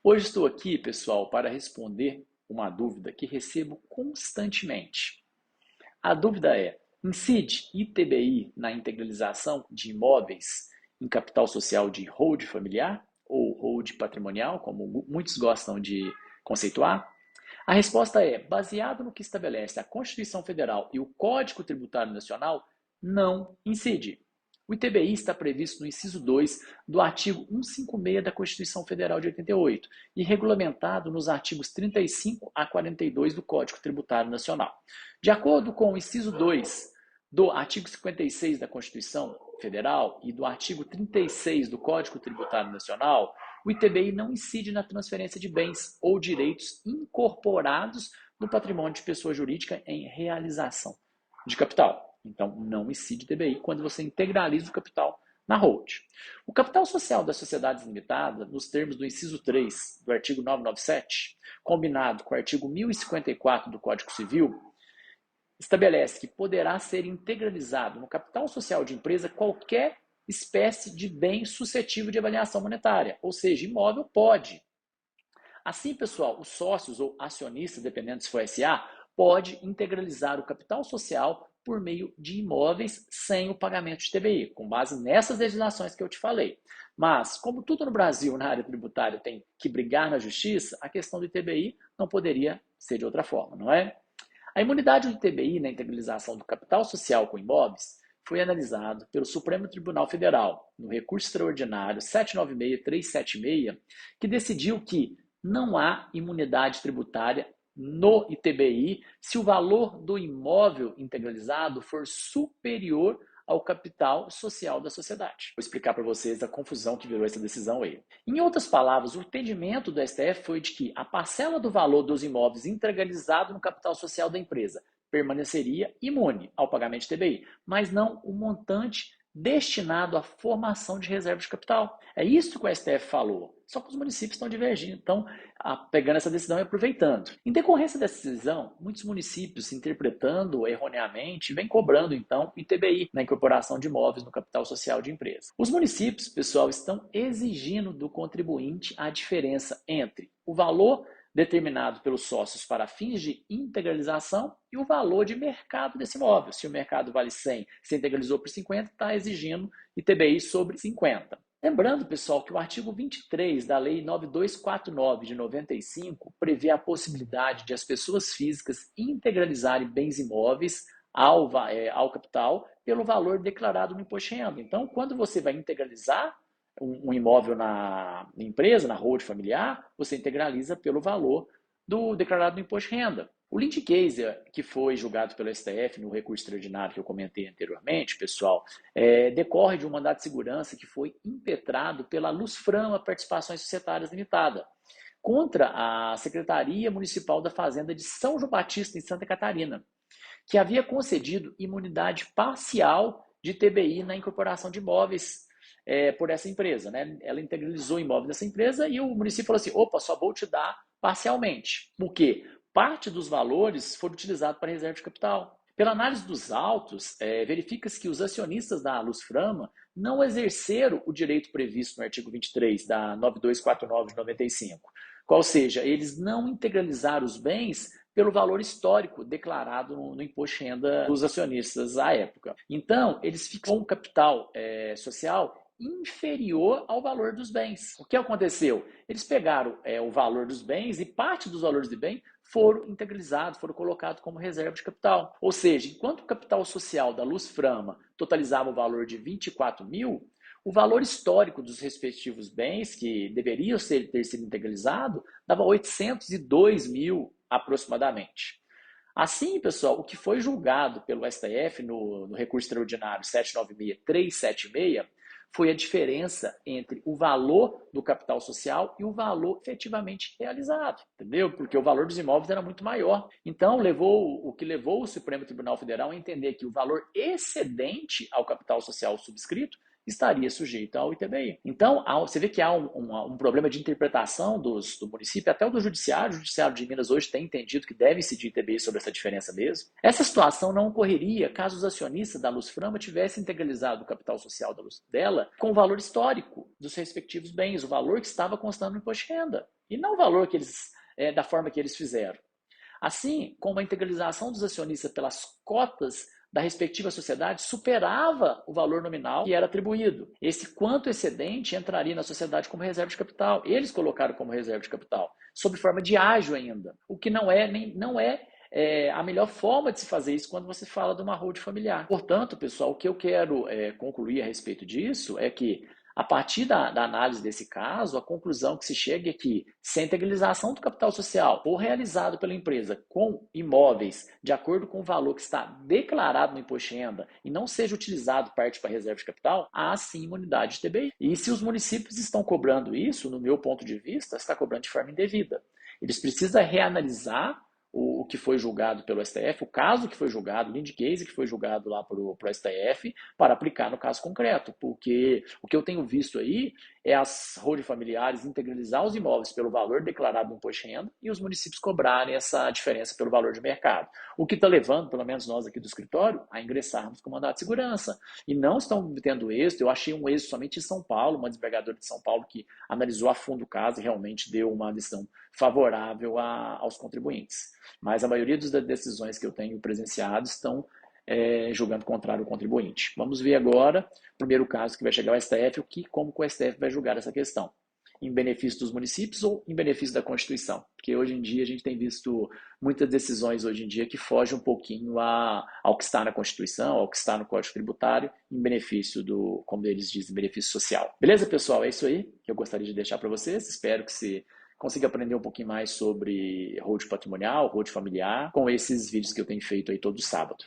Hoje estou aqui, pessoal, para responder uma dúvida que recebo constantemente. A dúvida é: incide ITBI na integralização de imóveis em capital social de hold familiar ou hold patrimonial, como muitos gostam de conceituar? A resposta é: baseado no que estabelece a Constituição Federal e o Código Tributário Nacional, não incide. O ITBI está previsto no inciso 2 do artigo 156 da Constituição Federal de 88 e regulamentado nos artigos 35 a 42 do Código Tributário Nacional. De acordo com o inciso 2 do artigo 56 da Constituição Federal e do artigo 36 do Código Tributário Nacional, o ITBI não incide na transferência de bens ou direitos incorporados no patrimônio de pessoa jurídica em realização de capital. Então, não incide ITBI quando você integraliza o capital na hold. O capital social das sociedades limitadas, nos termos do inciso 3 do artigo 997, combinado com o artigo 1054 do Código Civil, estabelece que poderá ser integralizado no capital social de empresa qualquer espécie de bem suscetível de avaliação monetária, ou seja, imóvel pode. Assim, pessoal, os sócios ou acionistas, dependendo se for SA, pode integralizar o capital social por meio de imóveis sem o pagamento de TBI, com base nessas legislações que eu te falei. Mas, como tudo no Brasil, na área tributária, tem que brigar na justiça, a questão do ITBI não poderia ser de outra forma, não é? A imunidade do ITBI na integralização do capital social com imóveis foi analisado pelo Supremo Tribunal Federal, no recurso extraordinário 796-376, que decidiu que não há imunidade tributária no ITBI se o valor do imóvel integralizado for superior ao capital social da sociedade. Vou explicar para vocês a confusão que virou essa decisão aí. Em outras palavras, o entendimento do STF foi de que a parcela do valor dos imóveis integralizado no capital social da empresa permaneceria imune ao pagamento de TBI, mas não o montante destinado à formação de reserva de capital. É isso que o STF falou. Só que os municípios estão divergindo, estão pegando essa decisão e aproveitando. Em decorrência dessa decisão, muitos municípios, interpretando erroneamente, vêm cobrando, então, ITBI na incorporação de imóveis no capital social de empresa. Os municípios, pessoal, estão exigindo do contribuinte a diferença entre o valor determinado pelos sócios para fins de integralização e o valor de mercado desse imóvel. Se o mercado vale 100, se integralizou por 50, está exigindo ITBI sobre 50. Lembrando, pessoal, que o artigo 23 da Lei 9249 de 95 prevê a possibilidade de as pessoas físicas integralizarem bens imóveis ao capital pelo valor declarado no imposto de renda. Então, quando você vai integralizar um imóvel na empresa, na hold familiar, você integraliza pelo valor do declarado no imposto de renda. O Lynch Case, que foi julgado pelo STF no recurso extraordinário que eu comentei anteriormente, pessoal, decorre de um mandato de segurança que foi impetrado pela Luzframa Participações Societárias Limitada, contra a Secretaria Municipal da Fazenda de São João Batista, em Santa Catarina, que havia concedido imunidade parcial de TBI na incorporação de imóveis por essa empresa, né? Ela integralizou o imóvel dessa empresa e o município falou assim: opa, só vou te dar parcialmente. Por quê? Parte dos valores foram utilizados para reserva de capital. Pela análise dos autos, verifica-se que os acionistas da Luzframa não exerceram o direito previsto no artigo 23 da 9249 de 95. Ou seja, eles não integralizaram os bens pelo valor histórico declarado no imposto de renda dos acionistas à época. Então, eles ficam com um capital social inferior ao valor dos bens. O que aconteceu? Eles pegaram o valor dos bens e parte dos valores de bem foram integralizados, foram colocados como reserva de capital. Ou seja, enquanto o capital social da Luzframa totalizava o valor de 24 mil, o valor histórico dos respectivos bens, que deveriam ter sido integralizado, dava 802 mil aproximadamente. Assim, pessoal, o que foi julgado pelo STF no recurso extraordinário 796-376 foi a diferença entre o valor do capital social e o valor efetivamente realizado, entendeu? Porque o valor dos imóveis era muito maior. Então, o que levou o Supremo Tribunal Federal a entender que o valor excedente ao capital social subscrito estaria sujeito ao ITBI. Então, você vê que há um problema de interpretação do município, até o do judiciário. O judiciário de Minas hoje tem entendido que deve incidir ITBI sobre essa diferença mesmo. Essa situação não ocorreria caso os acionistas da Luz Frama tivessem integralizado o capital social dela com o valor histórico dos respectivos bens, o valor que estava constando no imposto de renda, e não o valor que eles, da forma que eles fizeram. Assim como a integralização dos acionistas pelas cotas da respectiva sociedade superava o valor nominal que era atribuído. Esse quanto excedente entraria na sociedade como reserva de capital. Eles colocaram como reserva de capital, sob forma de ágio ainda, o que não é a melhor forma de se fazer isso quando você fala de uma holding familiar. Portanto, pessoal, o que eu quero concluir a respeito disso é que, a partir da análise desse caso, a conclusão que se chega é que, se a integralização do capital social for realizada pela empresa com imóveis de acordo com o valor que está declarado no imposto de renda e não seja utilizado parte para reserva de capital, há sim imunidade de TBI. E se os municípios estão cobrando isso, no meu ponto de vista, está cobrando de forma indevida. Eles precisam reanalisar o que foi julgado pelo STF, o caso que foi julgado, o lead case que foi julgado lá para o STF, para aplicar no caso concreto, porque o que eu tenho visto aí é as holding familiares integralizar os imóveis pelo valor declarado no imposto de renda e os municípios cobrarem essa diferença pelo valor de mercado. O que está levando, pelo menos nós aqui do escritório, a ingressarmos com mandato de segurança. E não estão tendo êxito. Eu achei um êxito somente em São Paulo, uma desembargadora de São Paulo que analisou a fundo o caso e realmente deu uma decisão favorável aos contribuintes. Mas a maioria das decisões que eu tenho presenciado estão julgando contrário ao contribuinte. Vamos ver agora, o primeiro caso que vai chegar ao STF, como o STF vai julgar essa questão. Em benefício dos municípios ou em benefício da Constituição? Porque hoje em dia a gente tem visto muitas decisões hoje em dia que fogem um pouquinho ao que está na Constituição, ao que está no Código Tributário, em benefício do, como eles dizem, benefício social. Beleza, pessoal? É isso aí que eu gostaria de deixar para vocês. Espero que se consiga aprender um pouquinho mais sobre holding patrimonial, holding familiar, com esses vídeos que eu tenho feito aí todo sábado.